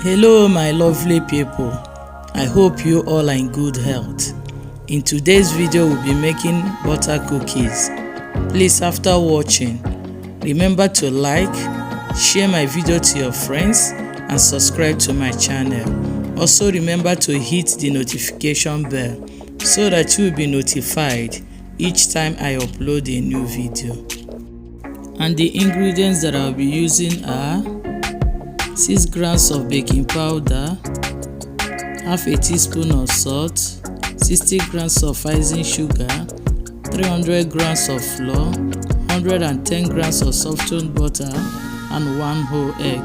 Hello my lovely people, I hope you all are in good health. In today's video we'll be making butter cookies. Please, after watching, remember to like, share my video to your friends and subscribe to my channel. Also remember to hit the notification bell so that you will be notified each time I upload a new video. And the ingredients that I'll be using are 6 grams of baking powder, half a teaspoon of salt, 60 grams of icing sugar, 300 grams of flour, 110 grams of softened butter, and 1 whole egg.